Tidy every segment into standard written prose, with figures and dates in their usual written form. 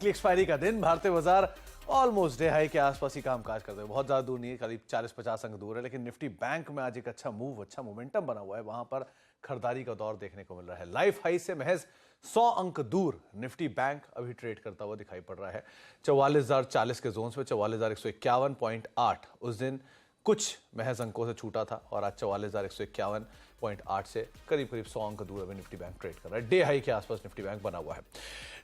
Expiry का दिन भारतीय बाजार ऑलमोस्ट डे हाई के आसपास ही कामकाज करते हैं, बहुत ज्यादा दूर नहीं है, करीब 40-50 अंक दूर है। लेकिन निफ्टी बैंक में आज एक अच्छा मोमेंटम बना हुआ है, वहां पर खरीदारी का दौर देखने को मिल रहा है। लाइफ हाई से महज 100 अंक दूर निफ्टी बैंक अभी ट्रेड करता हुआ दिखाई पड़ रहा है 44,040 के जोन में। 44,151.8 उस दिन कुछ महज अंकों से छूटा था और आज 44,151.8 से करीब 100 अंक दूर अभी निफ्टी बैंक ट्रेड कर रहा है। डे हाई के आसपास निफ्टी बैंक बना हुआ है।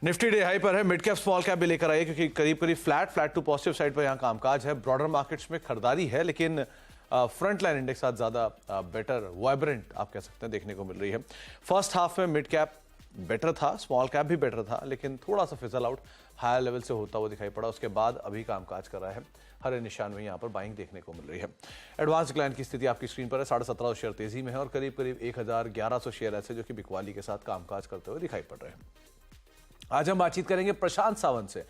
निफ्टी डे हाई पर है, मिड कैप स्मॉल कैप भी लेकर आई है क्योंकि करीब फ्लैट टू पॉजिटिव साइड पर यहाँ कामकाज है। ब्रॉडर मार्केट्स में खरीदारी है, लेकिन फ्रंट लाइन इंडेक्स आज ज्यादा बेटर वाइब्रेंट आप कह सकते हैं देखने को मिल रही है। फर्स्ट हाफ में मिड कैप बेटर था, स्मॉल कैप भी बेटर था, लेकिन थोड़ा सा फिजल आउट हायर लेवल से होता हुआ दिखाई पड़ा। उसके बाद अभी कामकाज कर रहा है, हरे निशान में यहाँ पर बाइंग देखने को मिल रही है। एडवांस डिक्लाइन की स्थिति आपकी स्क्रीन पर है, 1750 शेयर तेजी में है और करीब 1100 शेयर ऐसे जो कि बिकवाली के साथ कामकाज करते हुए दिखाई पड़ रहे हैं। आज हम बातचीत करेंगे प्रशांत सावंत से,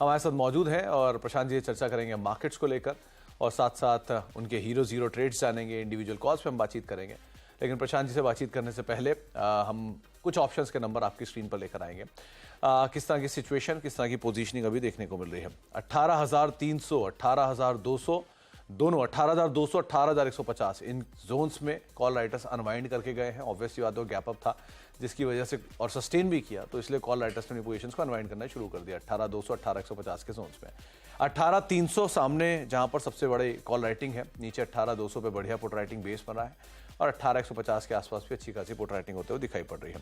हमारे साथ मौजूद हैं और प्रशांत जी चर्चा करेंगे मार्केट्स को लेकर और साथ साथ उनके हीरो जीरो ट्रेड्स जानेंगे, इंडिविजुअल कॉल्स पे हम बातचीत करेंगे। लेकिन प्रशांत जी से बातचीत करने से पहले हम कुछ ऑप्शंस के नंबर आपकी स्क्रीन पर लेकर आएंगे। किस तरह की सिचुएशन, किस तरह की पोजीशनिंग अभी देखने को मिल रही है। 18,300, 18,200 दोनों, 18,200, 18,150 इन जोन्स में कॉल राइटर्स अनवाइंड करके गए हैं। ऑब्वियसली बात, वो गैप अप था जिसकी वजह से और सस्टेन भी किया, तो इसलिए कॉल राइटर्स ने अपनी पोजीशंस को अनवाइंड करना शुरू कर दिया 18,200, 18,150 के जोन्स में। 18,300 सामने जहां पर सबसे बड़ी कॉल राइटिंग है, नीचे 18,200 पे बढ़िया पुट राइटिंग बेस बन रहा है और 18,150 के आसपास भी अच्छी खासी पुट राइटिंग होते हुए दिखाई पड़ रही है।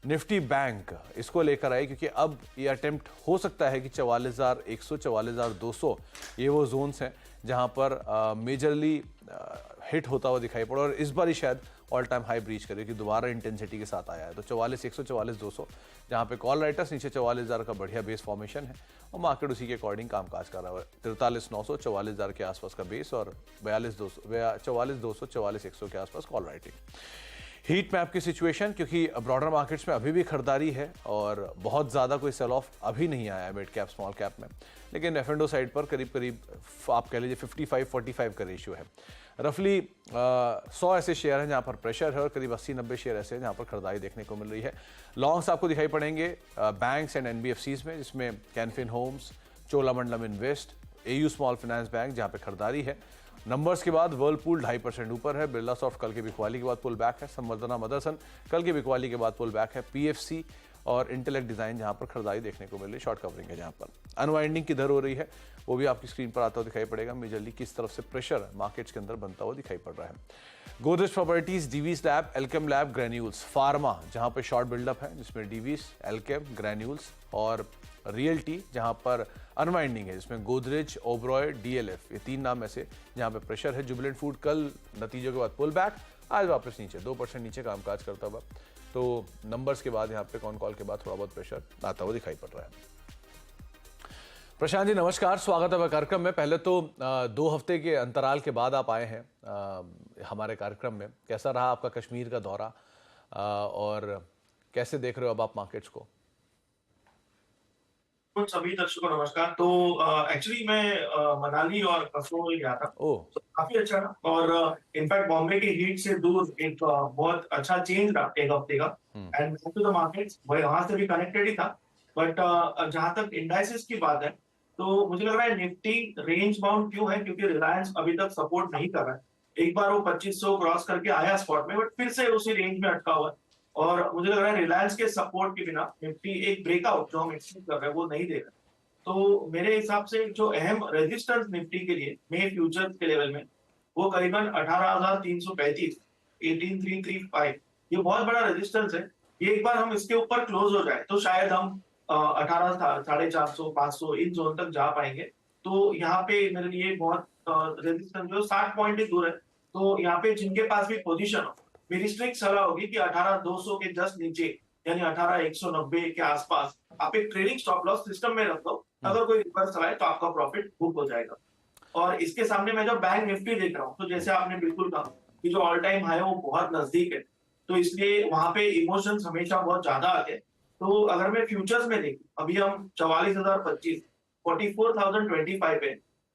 निफ्टी बैंक इसको लेकर आए क्योंकि अब ये अटेम्प्ट हो सकता है कि 44,100, 44,200 ये वो जोन्स हैं जहां पर मेजरली हिट होता हुआ दिखाई पड़ा और इस बार ही शायद ऑल टाइम हाई ब्रीच करे कि दोबारा इंटेंसिटी के साथ आया है। तो 44,100, 44,200 जहां पे कॉल राइटर्स, नीचे 44,000 का बढ़िया बेस फॉर्मेशन है और मार्केट उसी के अकॉर्डिंग कामकाज कर रहा है। 43,900, 44,000 के आसपास का बेस और 44,200, 44,100 के आसपास कॉल राइटिंग। हीट मैप की सिचुएशन, क्योंकि ब्रॉडर मार्केट्स में अभी भी खरीदारी है और बहुत ज़्यादा कोई सेल ऑफ अभी नहीं आया है मिड कैप स्मॉल कैप में, लेकिन F&O साइड पर करीब आप कह लीजिए 55-45 का रेशियो है। रफली 100 ऐसे शेयर हैं जहाँ पर प्रेशर है और करीब 80-90 शेयर ऐसे हैं जहाँ पर खरीदारी देखने को मिल रही है। लॉन्ग्स आपको दिखाई पड़ेंगे बैंक्स एंड NBFCs में, जिसमें Canfin homes, Cholamandalam invest, AU small finance bank जहाँ पे खरीदारी है। नंबर्स के बाद वर्लपूल 2.5% ऊपर है, बिरला सॉफ्ट कल के बिकवाली के बाद पुल बैक है, संवर्धना मदरसन कल के बिकवाली के बाद पुल बैक है, PFC और इंटेलेक्ट डिजाइन जहां पर खरीदारी देखने को मिल रही है, शॉर्ट कवरिंग है जहां पर। अनवाइंडिंग किधर हो रही है वो भी आपकी स्क्रीन पर आता हुआ दिखाई पड़ेगा। मेजरली किस तरफ से प्रेशर मार्केट्स के अंदर बनता हुआ दिखाई पड़ रहा है। Godrej properties, Divi's lab, Alkem lab, granules, pharma जहां पर शॉर्ट बिल्डअप है जिसमें डीवीज, एल्केम, ग्रैन्यूल्स और रियल्टी जहां पर अनवाइंडिंग है जिसमें गोदरेज, ओबरॉय, DLF ये 3 नाम ऐसे जहां पे प्रेशर है। जुबिलेंट फूड कल नतीजों के बाद पुल बैक, आज वापस नीचे 2% नीचे कामकाज करता हुआ, तो नंबर्स के बाद यहाँ पे कॉन कॉल के बाद थोड़ा बहुत प्रेशर आता हुआ दिखाई पड़ रहा है। प्रशांत जी नमस्कार, स्वागत है कार्यक्रम में। पहले तो 2 हफ्ते के अंतराल के बाद आप आए हैं हमारे कार्यक्रम में। कैसा रहा आपका कश्मीर का दौरा और कैसे देख रहे हो अब आप मार्केट्स को? सभी दर्शकों को नमस्कार। तो एक्चुअली मैं मनाली और कसोल गया था, तो काफी अच्छा रहा और इनफैक्ट बॉम्बे की हीट से दूर एक बहुत अच्छा चेंज रहा एक हफ्ते का। एंड टू द मार्केट्स वहां से भी कनेक्टेड ही था, बट जहां तक इंडाइसेस की बात है तो मुझे लग रहा है निफ्टी रेंज बाउंड क्यों है, क्योंकि रिलायंस अभी तक सपोर्ट नहीं कर रहा है। एक बार वो 2500 क्रॉस करके आया स्पॉट में, बट फिर से उसी रेंज में अटका हुआ है और मुझे लग रहा है रिलायंस के सपोर्ट के बिना निफ्टी एक ब्रेकआउट जो हम एक्सपेक्ट कर रहे हैं वो नहीं देगा। तो मेरे हिसाब से जो अहम रेजिस्टेंस निफ्टी के लिए मे फ्यूचर्स के लेवल में वो करीबन 18,335, 18,335 ये बहुत बड़ा रेजिस्टेंस है। ये एक बार हम इसके ऊपर क्लोज हो जाए तो शायद हम 18,450, 500 इन जोन तक जा पाएंगे। तो यहाँ पे मेरे लिए बहुत रेजिस्टेंस जो 60 पॉइंट ही दूर है, तो यहाँ पे जिनके पास भी पोजीशन हो, मेरी स्ट्रिक्ट सलाह होगी कि 18,200 के जस्ट नीचे यानी 18,190 के आसपास आप एक ट्रेडिंग स्टॉप लॉस सिस्टम में रख दो। अगर कोई रिवर्स आए तो आपका प्रॉफिट बुक हो जाएगा। और इसके सामने मैं जो बैंक निफ्टी देख रहा हूँ, तो जैसे आपने बिल्कुल कहा कि जो ऑल टाइम हाई है वो बहुत नजदीक है, तो इसलिए वहां पे इमोशंस हमेशा बहुत ज्यादा आते हैं। तो अगर मैं फ्यूचर्स में देखूं, अभी हम 44,025, 44,025 पे,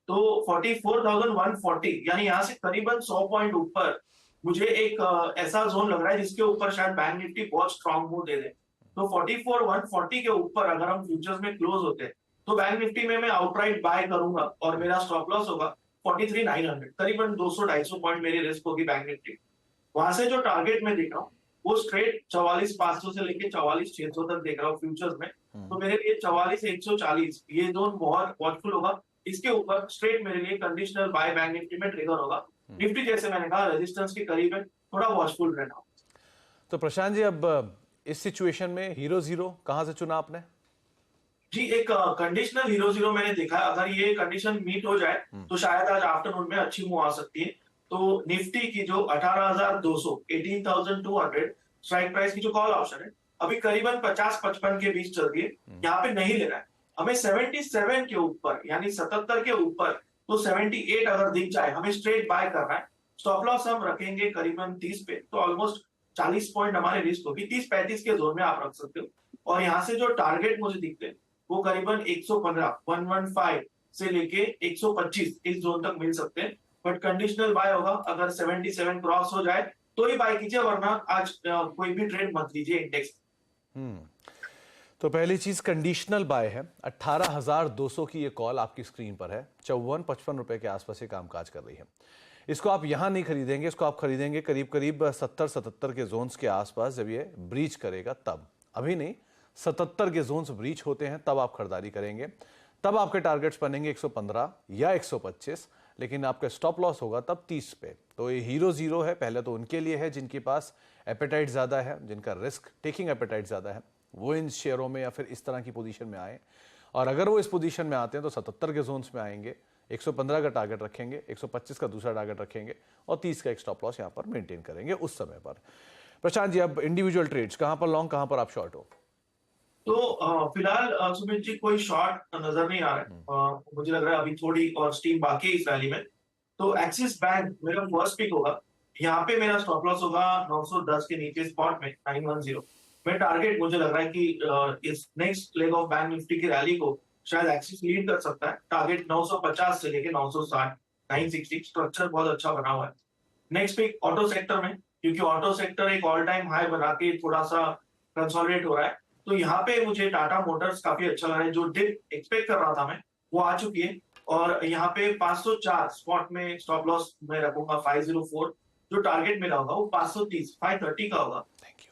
तो 44,140 यानी यहाँ से करीबन 100 पॉइंट ऊपर मुझे एक ऐसा जोन लग रहा है जिसके ऊपर शायद बैंक निफ्टी बहुत स्ट्रॉन्ग मूव दे दे। तो 44,140 के ऊपर अगर हम फ्यूचर्स में क्लोज होते हैं तो बैंक निफ्टी में मैं आउटराइट बाय करूंगा और मेरा स्टॉप लॉस होगा 43,900, करीबन 200-250 पॉइंट मेरी रिस्क होगी बैंक निफ्टी। वहां से जो टारगेट मैं देख रहा हूँ वो स्ट्रेट 44,500 से लेके 44,600 तक देख रहा हूँ फ्यूचर्स में। तो मेरे लिए 44,140 ये जोन बहुत वॉचफुल होगा। इसके ऊपर स्ट्रेट मेरे लिए कंडीशनल बाय बैंक निफ्टी में ट्रिगर होगा। निफ्टी जैसे मैंने कहा रेजिस्टेंस के करीब है, थोड़ा वॉचफुल रहना। तो प्रशांत जी, अब इस सिचुएशन में हीरो जीरो कहां से चुना आपने? जी, एक कंडीशनल हीरो जीरो मैंने देखा, अगर ये कंडीशन मीट हो जाए तो शायद आज आफ्टरनून में अच्छी मूव आ सकती है। तो निफ्टी की जो 18,200 18,200 स्ट्राइक प्राइस की जो कॉल ऑप्शन है अभी करीबन 50-55 के बीच चल रही है, यहाँ पे नहीं लेना है हमें। 77 के ऊपर यानी 77 के ऊपर तो 78 अगर दिख जाए हमें स्ट्रेट बाय करना है। स्टॉप लॉस हम रखेंगे करीबन 30 पे, तो ऑलमोस्ट 40 पॉइंट हमारी रिस्क होगी। 30-35 के जोन में आप रख सकते हो। और यहाँ से जो टारगेट मुझे दिखते हैं वो करीबन 115 115 से लेके 125 इस जोन तक मिल सकते हैं। बट कंडीशनल बाय होगा, अगर 77 क्रॉस हो जाए तो ही बाय कीजिए, वरना आज कोई भी ट्रेड मत लीजिए इंडेक्स। तो पहली चीज कंडीशनल बाय है। 18,200 की ये कॉल आपकी स्क्रीन पर है, 54-55 रुपए के आसपास ये कामकाज कर रही है। इसको आप यहां नहीं खरीदेंगे, इसको आप खरीदेंगे करीब करीब 70-77 के जोन्स के आसपास, जब ये ब्रीच करेगा तब। अभी नहीं, 77 के जोन्स ब्रीच होते हैं तब आप खरीदारी करेंगे। तब आपके टारगेट्स बनेंगे 115 या 125, लेकिन आपका स्टॉप लॉस होगा तब 30 पे। तो ये हीरो जीरो है, पहले तो उनके लिए है जिनके पास एपेटाइट ज़्यादा है, जिनका रिस्क टेकिंग एपेटाइट ज़्यादा है, वो इन शेयरों में या फिर इस तरह की पोजीशन में आए। और अगर वो इस पोजीशन में आते हैं तो 77 के जोन्स में आएंगे, 115 का टारगेट रखेंगे, 125 का दूसरा टारगेट रखेंगे और 30 का एक स्टॉप लॉस यहाँ पर मेंटेन करेंगे उस समय पर। प्रशांत जी, अब इंडिविजुअल ट्रेड्स, कहाँ पर लॉन्ग, कहाँ पर आप शॉर्ट हो? तो फिलहाल सुमित जी कोई शॉर्ट नजर नहीं आ रहा है। मुझे लग रहा है अभी थोड़ी और स्टीम बाकी है इस रैली में। तो एक्सिस बैंक मेरा फर्स्ट पिक होगा। यहाँ पे मेरा स्टॉप लॉस होगा 910 के नीचे स्पॉट में 910। मैं टारगेट मुझे लग रहा है कि इस next leg of bank Nifty की रैली को शायद एक्सिस लीड कर सकता है। टारगेट 950 से लेके 960 960, स्ट्रक्चर बहुत अच्छा बना हुआ है। नेक्स्ट पिक ऑटो सेक्टर में, क्योंकि ऑटो सेक्टर एक ऑल टाइम हाई बना के थोड़ा सा कंसोलिडेट हो रहा है। तो यहाँ पे मुझे टाटा मोटर्स काफी अच्छा लग रहा है। जो डिप एक्सपेक्ट कर रहा था मैं वो आ चुकी है। और यहाँ पे 504 स्पॉट में स्टॉप लॉस मैं रखूंगा 504। जो टारगेट मेरा होगा वो 530 530 का होगा।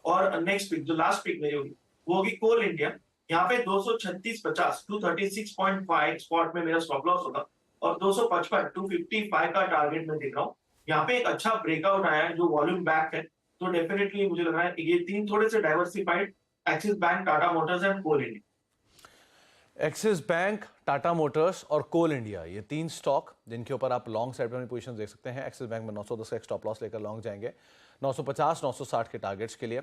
और नेक्स्ट पिक जो लास्ट पिक मेरी होगी वो होगी कोल इंडिया। यहाँ पे 236.50 236.5 स्पॉट में मेरा स्टॉप लॉस होगा और 255 255 का टारगेट मैं देख रहा हूँ। यहाँ पे एक अच्छा ब्रेकआउट आया है जो वॉल्यूम बैक है। तो डेफिनेटली मुझे लग रहा है ये तीन थोड़े से diversified, Axis bank, Tata motors and coal India. Axis bank, Tata motors और कोल इंडिया, ये तीन स्टॉक जिनके ऊपर आप लॉन्ग साइड में पोजीशन देख सकते हैं। एक्सिस बैंक में 910 का स्टॉप लॉस लेकर लॉन्ग जाएंगे 950 960 के टारगेट्स के लिए।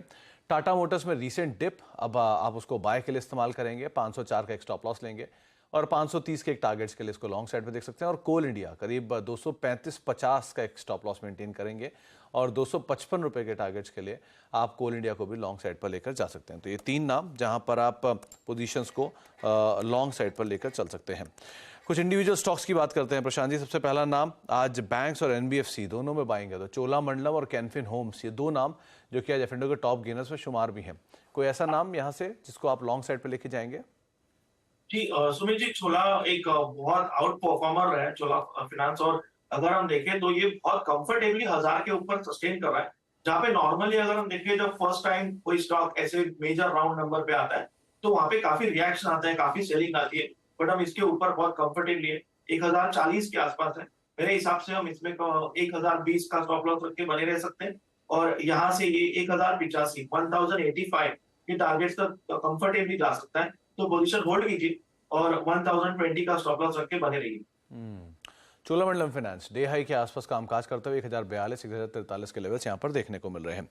टाटा मोटर्स में रीसेंट डिप, अब आप उसको बाय के लिए इस्तेमाल करेंगे, 504 का एक स्टॉप लॉस लेंगे और 530 के एक टारगेट्स के लिए इसको लॉन्ग साइड में देख सकते हैं। और कोल इंडिया करीब 235-50 का एक स्टॉप लॉस मेंटेन करेंगे और 255 रुपए के टारगेट्स के लिए आप कोल इंडिया को भी लॉन्ग साइड पर लेकर जा सकते हैं। तो ये तीन नाम जहां पर आप पोजीशंस को लॉन्ग साइड पर लेकर चल सकते हैं। कुछ इंडिविजुअल स्टॉक्स की बात करते हैं प्रशांत जी। सबसे पहला नाम, आज बैंक्स और एनबीएफसी दोनों में बाइंग है, तो चोलामंडलम और कैनफिन होम्स, ये दो नाम जो कि आज एफ&ओ के टॉप गेनर्स में शुमार भी हैं। कोई ऐसा नाम यहाँ से जिसको आप लॉन्ग साइड पर लेके जाएंगे? जी सुमित जी, छोला एक बहुत आउट परफॉर्मर रहा है चोला फिनांस। और अगर हम देखें तो ये बहुत कंफर्टेबली 1000 के ऊपर सस्टेन कर रहा है। जहां पे नॉर्मली अगर हम देखें जब फर्स्ट टाइम कोई स्टॉक ऐसे मेजर राउंड नंबर पे आता है तो वहां पे काफी रिएक्शन आता है, काफी सेलिंग आती है। बट हम इसके ऊपर बहुत कंफर्टेबली है, 1040 के आसपास है। मेरे हिसाब से हम इसमें 1020 का स्टॉप लॉस रख के बने रह सकते हैं। और यहाँ से ये 1085 1085 के टारगेट्स तक कंफर्टेबली जा सकता है। तो पोजीशन होल्ड कीजिए और 1020 का स्टॉप लॉस रख के बने रहिए। चोलामंडलम फाइनेंस डे हाई के आसपास कामकाज करते हुए 1042 1043 के लेवल्स यहां पर देखने को मिल रहे हैं।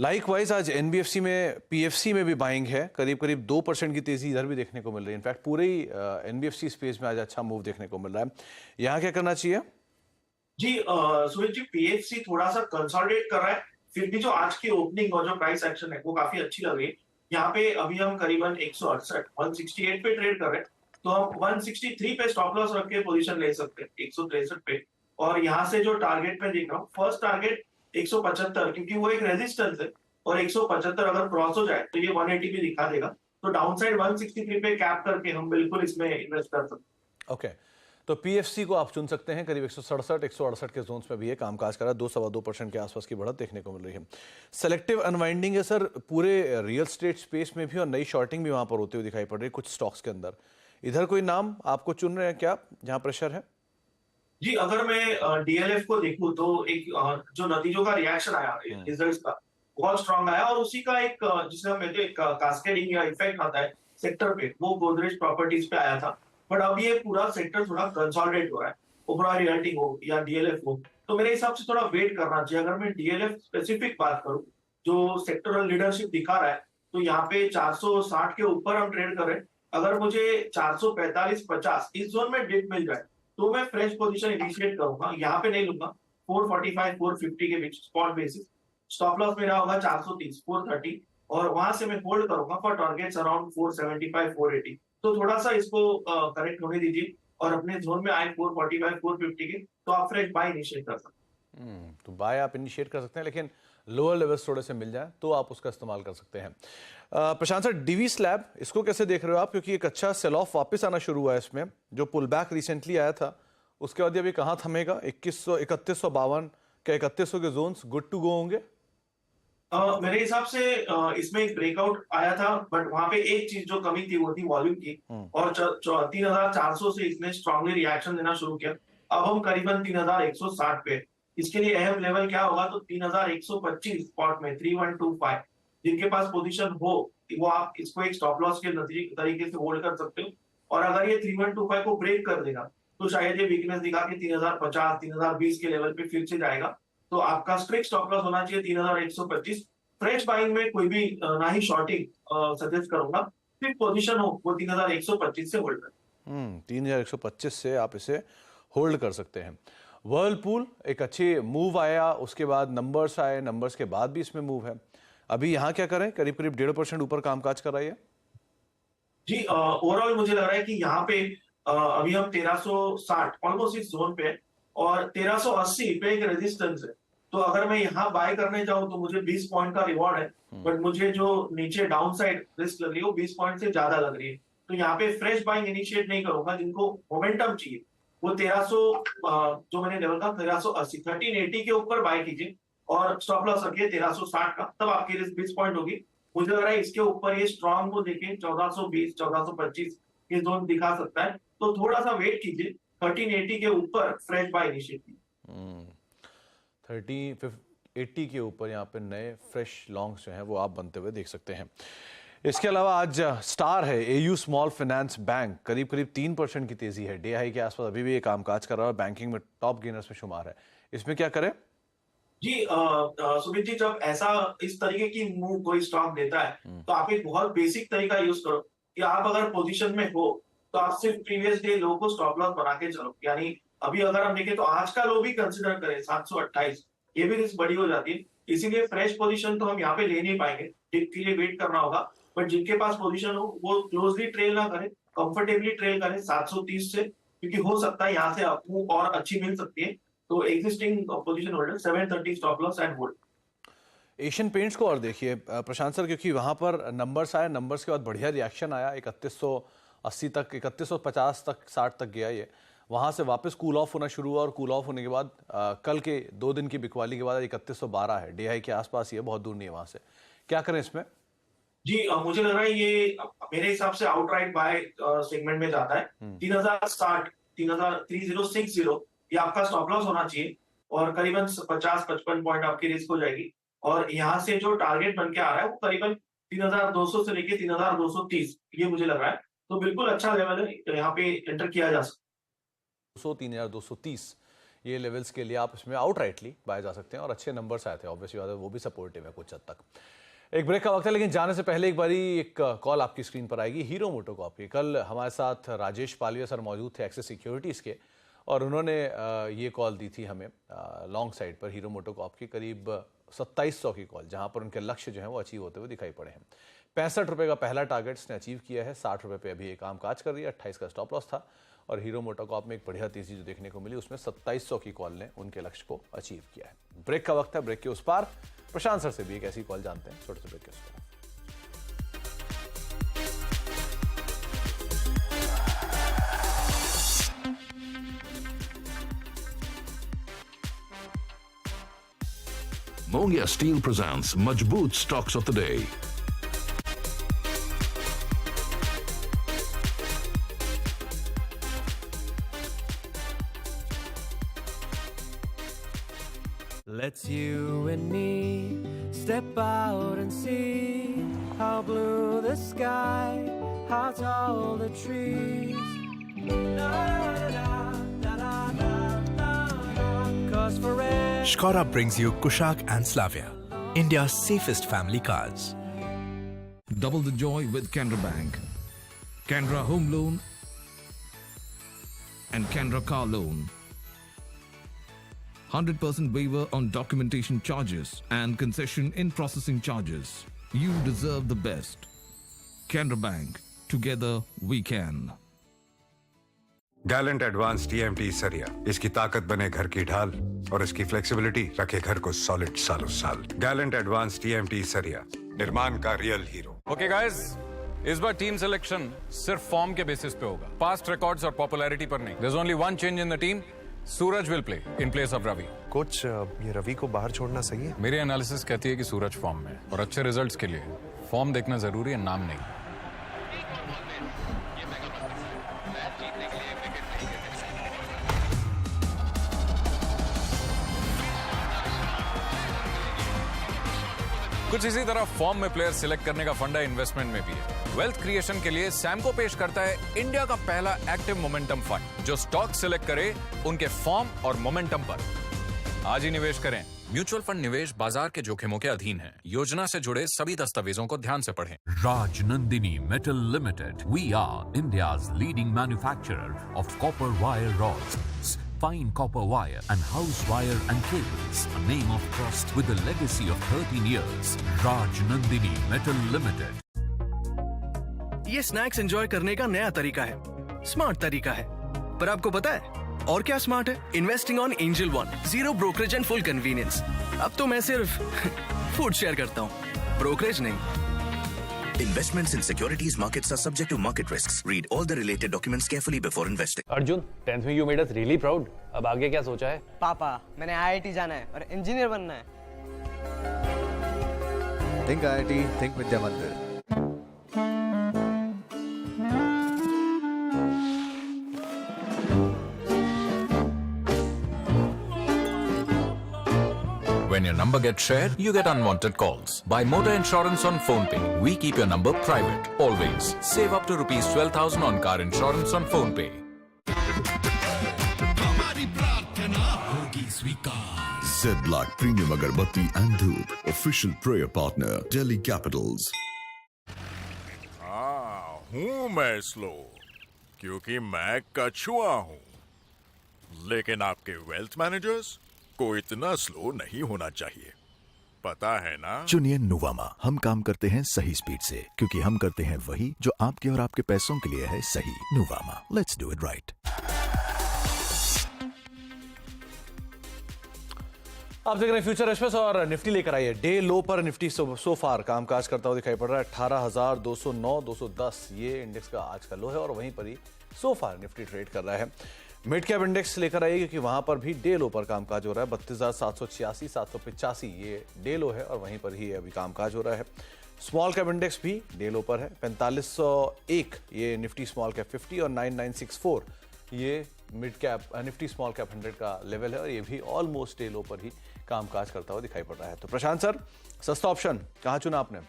लाइकवाइज आज एनबीएफसी में, पीएफसी में भी बाइंग है, करीब करीब 2% की तेजी इधर भी देखने को मिल रही है। इनफैक्ट पूरे ही एनबीएफसी स्पेस में आज अच्छा मूव देखने को मिल रहा है। यहाँ क्या करना चाहिए? जी सुमित जी, पीएफसी थोड़ा सा कंसोलिडेट कर रहा है, फिर भी जो आज की ओपनिंग और जो प्राइस एक्शन है वो काफी अच्छी लग रही है। यहाँ पे अभी हम करीबन 168 168 पे ट्रेड कर रहे हैं। तो हम 163 पे स्टॉप लॉस रख के पोजीशन ले सकते हैं 163 पे। और यहाँ से जो टारगेट में देख रहा हूँ, फर्स्ट टारगेट 175, क्योंकि वो एक रेजिस्टेंस है और 175 अगर क्रॉस हो जाए तो ये 180 भी दिखा देगा। तो डाउनसाइड 163 पे कैप करके हम बिल्कुल इसमें इन्वेस्ट कर सकते हैं। ओके, तो पीएफसी को आप चुन सकते हैं। करीब 167-168 के जोन्स में भी ये कामकाज कर रहा है। 2-2.25% के आसपास की बढ़त देखने को मिल रही है। सेलेक्टिव अनवाइंडिंग है सर पूरे रियल एस्टेट स्पेस में भी, और नई शॉर्टिंग भी वहां पर होती हुई दिखाई पड़ रही है कुछ स्टॉक्स के अंदर। इधर कोई नाम आपको चुन रहे हैं क्या जहां प्रेशर है? जी, अगर मैं डीएलएफ को देखूं तो एक जो नतीजों का रिएक्शन आया रिजल्ट्स का बहुत स्ट्रांग आया, और उसी का एक जिसे हम कहते हैं एक कास्केडिंग या इफेक्ट आता है सेक्टर पे, वो गोदरेज प्रॉपर्टीज पे आया था। बट अब ये पूरा सेक्टर थोड़ा कंसोलिडेट हो रहा है, ओबरॉय रियल्टी हो या डीएलएफ हो, तो मेरे हिसाब से थोड़ा वेट करना चाहिए। अगर मैं डीएलएफ स्पेसिफिक बात करूं, जो सेक्टरल लीडरशिप दिखा रहा है, तो यहाँ पे 460 के ऊपर हम ट्रेड कर रहे हैं। अगर मुझे 445-50 इस जोन में डिप मिल जाए तो मैं फ्रेश पोजीशन इनिशिएट करूंगा, यहाँ पे नहीं लूंगा। 445-450 के बीच स्पॉट बेसिस स्टॉप लॉस मेरा होगा 430 430, और वहां से मैं होल्ड करूंगा फॉर टारगेट्स अराउंड 475 480। तो थोड़ा सा इसको करेक्ट होने दीजिए, और अपने जोन में आए 445 450 के, तो आप फ्रेश बाय इनिशिएट कर सकते हैं। तो बाय आप इनिशिएट कर सकते हैं, लेकिन लोअर लेवल्स थोड़े से मिल जाए तो आप उसका इस्तेमाल कर सकते हैं। प्रशांत सर, डीवी स्लैब इसको कैसे देख रहे हो आप? क्योंकि एक अच्छा सेल ऑफ वापस आना शुरू हुआ है इसमें, जो पुल बैक रिसेंटली आया था उसके बाद अभी कहाँ थमेगा? 2100 3152 क्या 3100 के जोन्स गुड टू गो होंगे? मेरे हिसाब से इसमें एक ब्रेकआउट आया था, बट वहां पे एक चीज जो कमी थी वो थी वॉल्यूम की, और 3400 से इसने स्ट्रांगली रिएक्शन देना शुरू किया। अब हम करीबन 3160 पे, इसके लिए अहम लेवल क्या होगा? तो 3125 स्पॉट में 3125, जिनके पास पोजीशन हो वो आप इसको एक स्टॉप लॉस के तरीके से होल्ड कर सकते हो। और अगर ये 3125 को ब्रेक कर देगा तो शायद ये वीकनेस दिखा के 3050 3020 के लेवल पे फिर से जाएगा। तो आपका स्ट्रिक्ट स्टॉप लॉस होना चाहिए 3125। फ्रेश बाइंग में कोई भी ना ही शॉर्टिंग सजेस्ट करूंगा। फिर पोजीशन हो वो 3125 से होल्ड करें। 3125 से आप इसे होल्ड कर सकते हैं। वर्लपूल एक अच्छी मूव आया, उसके बाद नंबर्स आए, नंबर्स के बाद भी इसमें मूव है। अभी यहाँ क्या करें? करीब करीब 1.5% ऊपर कामकाज कर रही है। जी, ओवरऑल मुझे लग रहा है कि यहाँ पे अभी हम 1360 ऑलमोस्ट इस जोन पे है, और 1380 पे एक रेजिस्टेंस है। तो अगर मैं यहाँ बाय करने जाऊं तो मुझे 20 पॉइंट का रिवॉर्ड है, बट मुझे जो नीचे डाउन साइड रिस्क लग रही है वो 20 पॉइंट से ज्यादा लग रही है। तो यहाँ पे फ्रेश बाइंग इनिशिएट नहीं करूंगा। जिनको मोमेंटम चाहिए वो 1300 जो मैंने लेवल का 1380 1380 के ऊपर बाय कीजिए, और स्टॉप लॉस रखिए 1360 का, तब आपकी रिस्क 20 पॉइंट होगी। मुझे लग रहा है इसके ऊपर ये स्ट्रॉन्ग को देखें 1420 1425 ये जोन दिखा सकता है, तो थोड़ा सा वेट कीजिए। 1380 के ऊपर फ्रेश बाय इनिशिएट कीजिए। 3080 के ऊपर यहाँ पे नए फ्रेश लॉन्ग्स जो हैं वो आप बनते हुए देख सकते हैं। इसके अलावा आज स्टार है एयू स्मॉल फाइनेंस बैंक, करीब करीब 3% की तेजी है। डे हाई के आसपास अभी भी ये कामकाज कर रहा है, बैंकिंग में टॉप गेनर्स में शुमार है। इसमें क्या करें? जी, सुमित जी, जब ऐसा इस तरीके की मूव कोई स्टॉक देता है तो आप एक बहुत बेसिक तरीका यूज करो कि आप अगर पोजीशन में हो तो आप सिर्फ प्रीवियस डे लो को स्टॉप लॉस बना के चलो। यानी अभी अगर हम देखें तो आज का लो भी कंसिडर करें 728, ये भी रिस्क बड़ी हो जाती है। इसीलिए फ्रेश पोजीशन तो हम यहाँ पे ले नहीं पाएंगे, डिप के लिए वेट करना होगा। बट जिनके पास पोजीशन हो वो क्लोजली ट्रेल ना करें, कंफर्टेबली ट्रेल करें 730 से, क्योंकि हो सकता है यहाँ से आपको और अच्छी मिल सकती है। तो existing position holder 730 stop loss and hold. Asian paints को और देखिए प्रशांत सर, क्योंकि वहां पर नंबर्स आए, नंबर्स के बाद बढ़िया रिएक्शन आया, 3180 तक 3150 तक 60 तक गया ये, वहां से वापस कूल ऑफ होना शुरू हुआ, और कूल ऑफ होने के बाद कल के 2 दिन की बिकवाली के बाद 3112 है। डे हाई के आसपास ही है, बहुत दूर नहीं है वहां से। क्या करें इसमें? जी, मुझे लग रहा है ये मेरे हिसाब से आउटराइट बाय सेगमेंट में जाता है। 3060 3060 ये आपका स्टॉप लॉस होना चाहिए, और करीबन 50-55 पॉइंट आपकी रिस्क हो जाएगी। और यहाँ से जो टारगेट बन के आ रहा है वो करीबन 3200 से लेके 3230, ये मुझे लग रहा है। तो बिल्कुल अच्छा लेवल है, यहाँ पे एंटर किया जा सकता है। 3230 ये लेवल्स के लिए आप इसमें आउटराइटली बाय जा सकते हैं, और अच्छे नंबर्स आए थे ऑब्वियसली बात है, वो भी सपोर्टिव है कुछ हद तक। एक ब्रेक का वक्त है, लेकिन जाने से पहले एक बारी एक कॉल आपकी स्क्रीन पर आएगी हीरो मोटोकॉर्प की। कल हमारे साथ राजेश पालिया सर मौजूद थे एक्सिस सिक्योरिटीज़ के, और उन्होंने ये कॉल दी थी हमें लॉन्ग साइड पर हीरो मोटोकॉर्प की, करीब 2700 की कॉल, जहां पर उनके लक्ष्य जो है वो अचीव होते हुए दिखाई पड़े हैं। 65 रुपये का पहला टारगेट इसने अचीव किया है, 60 रुपये पे अभी ये काम काज कर रही है, 28 का स्टॉप लॉस था, और हीरो मोटोकॉर्प में एक बढ़िया तेजी जो देखने को मिली उसमें 2700 की कॉल ने उनके लक्ष्य को अचीव किया है। ब्रेक का वक्त है, ब्रेक के उस पार प्रशांत सर से भी एक ऐसी कॉल जानते हैं, छोटे से ब्रेक के उस पार। Mongia Steel presents Majboot Stocks of the Day. Let's you and me step out and see how blue the sky, how tall the trees. Cause forever. Skoda brings you Kushaq and Slavia, India's safest family cars. Double the joy with Canara Bank. Canara Home Loan and Canara Car Loan. 100% waiver on documentation charges and concession in processing charges. You deserve the best. Canara Bank. Together we can. Gallant advance TMT सरिया, इसकी ताकत बने घर की ढाल और इसकी flexibility रखे घर को सॉलिड सालों साल। गैलेंट एडवांस टीएमटी सरिया, निर्माण का रियल हीरो। ओके गाइस, इस बार टीम सिलेक्शन सिर्फ फॉर्म के बेसिस पे होगा, पास्ट रिकॉर्ड्स और पॉपुलैरिटी पर नहीं। There is only one change in the team. Suraj will play in place of Ravi. Coach, ये रवि को बाहर छोड़ना सही है? मेरी एनालिसिस कहती है कि सूरज फॉर्म में है और अच्छे रिजल्ट्स के लिए फॉर्म देखना जरूरी है, नाम नहीं। कुछ इसी तरह फॉर्म में प्लेयर सिलेक्ट करने का फंडा इन्वेस्टमेंट में भी है। वेल्थ क्रिएशन के लिए सैमको पेश करता है इंडिया का पहला एक्टिव मोमेंटम फंड, जो स्टॉक सिलेक्ट करे उनके फॉर्म और मोमेंटम पर। आज ही निवेश करें। म्यूचुअल फंड निवेश बाजार के जोखिमों के अधीन है। योजना से जुड़े सभी दस्तावेजों को ध्यान से पढ़ें। Rajnandini Metal Limited. We are India's leading manufacturer of copper wire rods, fine copper wire and house wire and cables. A name of trust with a legacy of 13 years. Rajnandini Metal Limited. ये snacks enjoy करने का नया तरीका है, smart तरीका है। पर आपको पता है और क्या स्मार्ट है? Investing on angel one, zero brokerage and full convenience. अब तो मैं सिर्फ फूड शेयर करता हूँ, ब्रोकरेज नहीं। Investments in securities markets are subject to market risks. Read all the related documents carefully before investing. Arjun, 10th में you made us really proud. अब आगे क्या सोचा है? पापा, मैंने IIT जाना है और इंजीनियर बनना है। Think IIT, think विद्या मंदिर। When your number gets shared, you get unwanted calls. Buy motor insurance on PhonePe. We keep your number private, always. Save up to rupees 12,000 on car insurance on PhonePe. Zedlac Premium Agarbatti and Dhoop, official prayer partner, Delhi Capitals. हूँ मैं slow, क्योंकि मैं कछुआ हूँ। लेकिन आपके wealth managers को इतना स्लो नहीं होना चाहिए, पता है ना? चुनिए नुवामा। हम काम करते हैं सही स्पीड से, क्योंकि हम करते हैं वही जो आपके और आपके पैसों के लिए है सही। Nuvama, let's do it right. आप देख रहे हैं फ्यूचर एक्सप्रेस और निफ्टी लेकर आई है डे लो पर। निफ्टी सो फार कामकाज करता हुआ दिखाई पड़ रहा है। 18,209, 210 ये इंडेक्स का आज का लो है और वहीं पर ही सो फार निफ्टी ट्रेड कर रहा है। मिड कैप इंडेक्स लेकर आइए क्योंकि वहां पर भी डे लो पर कामकाज हो रहा है। 32,786, 785 ये डे लो है और वहीं पर ही अभी कामकाज हो रहा है। स्मॉल कैप इंडेक्स भी डे लो पर है। 4501 ये निफ्टी स्मॉल कैप 50 और 9964 ये mid cap Nifty small cap 100 का लेवल है और ये भी ऑलमोस्ट डे लो पर ही कामकाज करता हुआ दिखाई पड़ रहा है। तो प्रशांत सर, सस्ता ऑप्शन कहाँ चुना आपने?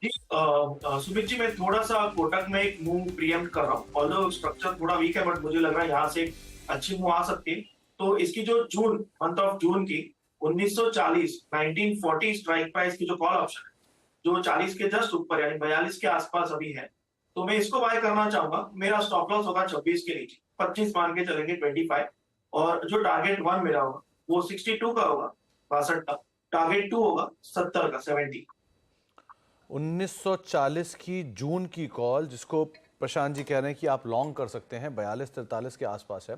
सुमित जी, मैं थोड़ा सा कोटक में एक मूव प्रीएम्प्ट कर रहा हूँ। ऑल्दो स्ट्रक्चर थोड़ा वीक है, बट मुझे लग रहा है यहाँ से एक अच्छी मूव आ सकती है। तो इसकी जो मंथ ऑफ जून की 1940 1940 स्ट्राइक प्राइस की जो कॉल ऑप्शन है, जो 40 के जस्ट ऊपर यानी 42 के आसपास अभी है, तो मैं इसको बाय करना चाहूंगा। मेरा स्टॉप लॉस होगा 26 के नीचे, 25 मान के चलेंगे 25, और जो टारगेट 1 मेरा होगा वो 62 का होगा, 62 का। टारगेट 2 होगा 70 का, 70। 1940 की जून की कॉल, जिसको प्रशांत जी कह रहे हैं कि आप लॉन्ग कर सकते हैं, 42-43 के आसपास है।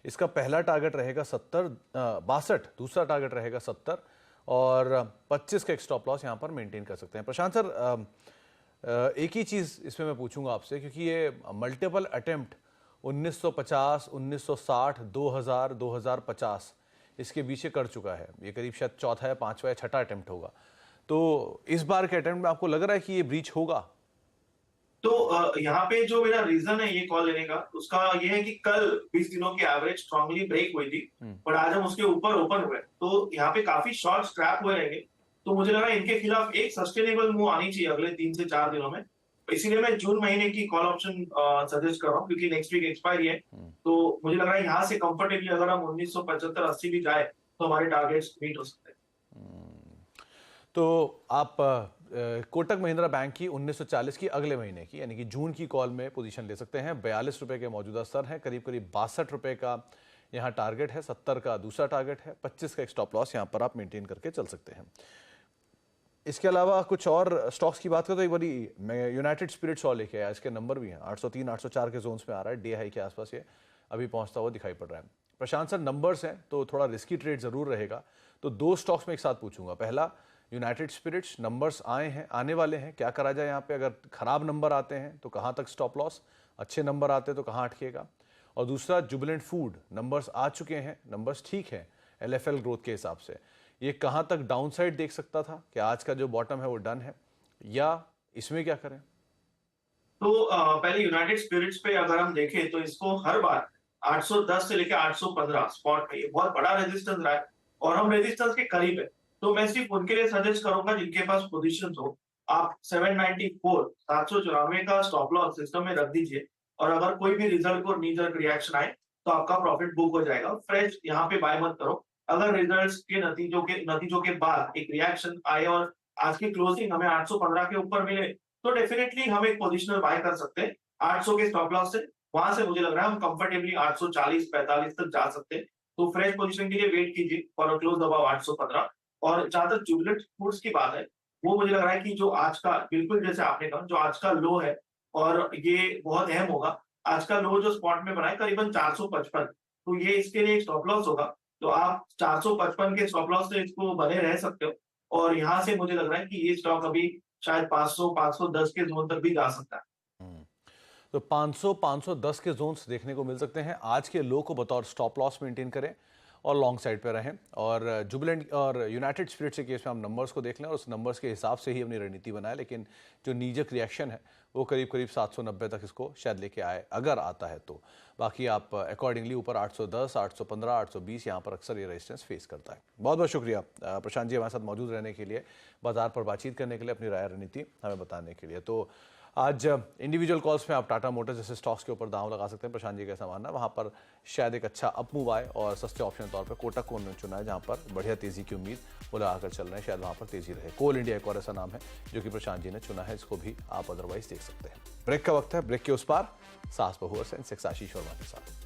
इसका पहला टारगेट रहेगा 62, दूसरा टारगेट रहेगा 70 और 25 का एक स्टॉप लॉस यहाँ पर मेंटेन कर सकते हैं। प्रशांत सर, एक ही चीज़ इसमें मैं पूछूंगा आपसे, क्योंकि ये मल्टीपल अटेम्प्ट 1950, 1960, 2000, 2050 इसके बीच कर चुका है। ये करीब शायद चौथा या पांचवा या छठा अटेम्प्ट होगा। तो इस बार के अटेम्प्ट में आपको लग रहा है कि ये ब्रीच होगा? तो यहाँ पे जो मेरा रीजन है ये कॉल लेने का, उसका ये है कि कल 20 दिनों की एवरेज स्ट्रांगली ब्रेक हुई थी और आज हम उसके ऊपर ओपन हुए, तो यहाँ पे काफी शॉर्ट स्ट्रैप हुए रहेंगे। तो मुझे लगा इनके खिलाफ एक सस्टेनेबल मूव आनी चाहिए अगले 3 से 4 दिनों में। इसीलिए मैं जून महीने की कॉल ऑप्शन सजेस्ट कर रहा हूँ, क्योंकि नेक्स्ट वीक एक्सपायरी है। तो मुझे लग रहा है यहाँ से कंफर्टेबली अगर हम 1975-80 भी जाए तो हमारे टारगेट्स मीट हो सकते हैं। तो आप कोटक महिंद्रा बैंक की 1940 की अगले महीने की यानी कि जून की कॉल में पोजीशन ले सकते हैं। 42 रुपए के मौजूदा स्तर है, करीब करीब 62 रुपए का यहाँ टारगेट है, 70 का दूसरा टारगेट है, 25 का एक स्टॉप लॉस यहाँ पर आप मेंटेन करके चल सकते हैं। इसके अलावा कुछ और स्टॉक्स की बात करें तो एक बारी मैं यूनाइटेड स्पिरिट्स और लेके आया। इसके नंबर भी हैं 803 804 के जोन्स में आ रहा है, डे हाई के आसपास ये अभी पहुंचता हुआ दिखाई पड़ रहा है। प्रशांत सर, नंबर्स हैं तो थोड़ा रिस्की ट्रेड जरूर रहेगा, तो 2 स्टॉक्स में एक साथ पूछूंगा। पहला, यूनाइटेड स्पिरिट्स, नंबर्स आए हैं, आने वाले हैं, क्या करा जाए यहाँ पे? अगर खराब नंबर आते हैं तो कहाँ तक स्टॉप लॉस, अच्छे नंबर आते हैं तो कहाँ अटकेगा? और दूसरा, जुबिलेंट फूड, नंबर्स आ चुके हैं, नंबर्स ठीक है LFL ग्रोथ के हिसाब से, ये कहाँ तक डाउनसाइड देख सकता था? क्या आज का जो बॉटम है वो डन है, या इसमें क्या करें? तो पहले यूनाइटेड स्पिरिट्स पे अगर हम देखें तो इसको हर बार 810 से लेकर 815 स्पॉट पे ये बहुत बड़ा रेजिस्टेंस रहा है और हम रेजिस्टेंस के करीब है। तो मैं सिर्फ उनके लिए सजेस्ट करूंगा जिनके पास पोजीशन हो, आप 794 का स्टॉप लॉस सिस्टम में रख दीजिए और अगर कोई भी रिजल्ट को नी जर्क रिएक्शन आए तो आपका प्रॉफिट बुक हो जाएगा। फ्रेश यहाँ पे बाय मत करो। अगर रिजल्ट्स के नतीजों के बाद एक रिएक्शन आए और आज की क्लोजिंग हमें 815 के ऊपर मिले तो डेफिनेटली हम एक पोजिशनल बाय कर सकते हैं 800 के स्टॉप लॉस से। वहां से मुझे लग रहा है हम कंफर्टेबली 840-45 तक जा सकते हैं। तो फ्रेश पोजीशन के लिए वेट कीजिए फॉर क्लोज अबाव 815। और जहां तक जुबिलेंट फूड्स की बात है, वो मुझे लग रहा है कि जो आज का, बिल्कुल जैसे आपने कहा, जो आज का लो है और ये बहुत अहम होगा, आज का लो जो स्पॉट में बना है करीबन 455, तो ये इसके लिए स्टॉप लॉस होगा। तो आप 455 के स्टॉप लॉस से इसको बने रह सकते हो और यहाँ से मुझे लग रहा है कि ये स्टॉक अभी शायद 500-510 के जोन तक भी जा सकता है। तो 500-510 के जोन्स देखने को मिल सकते हैं। आज के लो को बतौर स्टॉप लॉस मेंटेन करें और लॉन्ग साइड पे रहें। और जुबिलेंट और यूनाइटेड स्पिरिट्स के केस में हम नंबर्स को देख लें और उस नंबर्स के हिसाब से ही अपनी रणनीति बनाएं, लेकिन जो नीजक रिएक्शन है वो करीब करीब 790 तक इसको शायद लेके आए, अगर आता है तो। बाकी आप अकॉर्डिंगली ऊपर 810, 815, 820 यहाँ पर अक्सर ये रेजिस्टेंस फेस करता है। बहुत बहुत शुक्रिया प्रशांत जी हमारे साथ मौजूद रहने के लिए, बाजार पर बातचीत करने के लिए, अपनी राय रणनीति हमें बताने के लिए। तो आज इंडिविजुअल कॉल्स में आप टाटा मोटर्स जैसे स्टॉक्स के ऊपर दांव लगा सकते हैं। प्रशांत जी का ऐसा मानना है वहाँ पर शायद एक अच्छा अप मूव आए और सस्ते ऑप्शन के तौर पर कोटक को उन्होंने चुना है, जहाँ पर बढ़िया तेजी की उम्मीद वो लगाकर चल रहे हैं, शायद वहाँ पर तेजी रहे। कोल इंडिया एक और ऐसा नाम है जो कि प्रशांत जी ने चुना है, इसको भी आप अदरवाइज देख सकते हैं। ब्रेक का वक्त है, ब्रेक के उस पार सास बहू और सेंसेक्स आशीष वर्मा के साथ।